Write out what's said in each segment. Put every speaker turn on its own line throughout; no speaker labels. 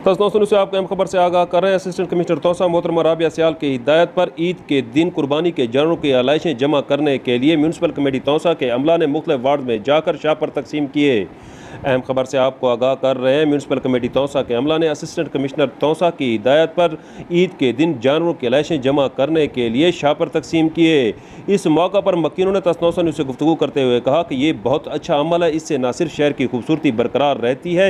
तसनों से आपको अहम खबर से आगाह कर रहे हैं। असिस्टेंट कमिश्नर तौसा मोहतरमा राबिया सियाल की हिदायत पर ईद के दिन कुर्बानी के जानवरों की आलाइशें जमा करने के लिए म्यूनसिपल कमेटी तौसा के अमला ने मुख्तलिफ वार्ड में जाकर शापर तकसीम किए। अहम खबर से आपको आगाह कर रहे हैं। म्यूनसिपल कमेटी तौसा के अमला ने असिस्टेंट कमिश्नर तौसा की हिदायत पर ईद के दिन जानवरों की आलाइशें जमा करने के लिए शापर तकसीम किए। इस मौका पर मकीनों ने तसनोसा न्यूज़ से गुफ्तगू करते हुए कहा कि ये बहुत अच्छा अमल है। इससे न सिर्फ शहर की खूबसूरती बरकरार रहती है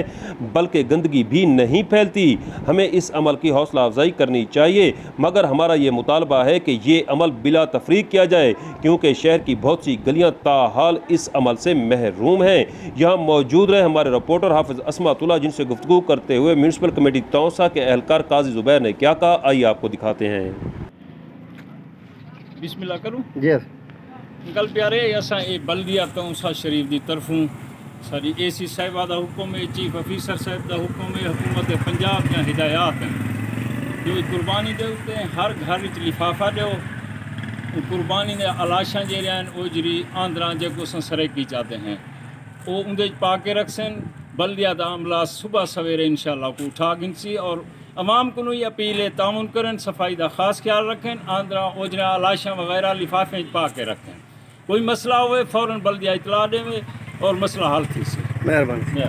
बल्कि गंदगी भी नहीं फैलती। हमें इस अमल की हौसला अफजाई करनी चाहिए, मगर हमारा ये मुतालबा है कि ये अमल बिला तफरीक किया जाए, क्योंकि शहर की बहुत सी गलियाँ ताहाल इस अमल से महरूम हैं। यहाँ मौजूद रहे हमारे रिपोर्टर हाफिज अस्मातुल्लाह, जिनसे गुफ्तगू करते हुए म्यूनसिपल कमेटी तौसा के एहलकार काजी जुबैर ने क्या कहा, आइए आपको दिखाते हैं।
बिस्मिल्लाह करूँ
जी
कल प्यारे असा ये बल्दिया तौसा शरीफ की तरफों सारी AC साहिबा का हुक्म है, चीफ ऑफिसर साहब का हुक्म है, हुकूमत पंजाब दी हिदायत हैं जो कुर्बानी के उत्ते हर घर विच लिफाफा दो कुर्बानी के अलाशां जो जी आंदरा जो सरेकी चाहते हैं वो उनके पा के रखसन। बल्दिया का अमला सुबह सवेरे इंशाअल्लाह को उठा गिनसी और अवाम को ही अपील है तामुन करें, सफाई का खास ख्याल रखें, आंदरा ओजरा अलाशा वगैरह लिफाफे पा के रखें। कोई मसला होए फौरन बल्दिया इतला देवे और मसला हल थी से।
मेहरबानी।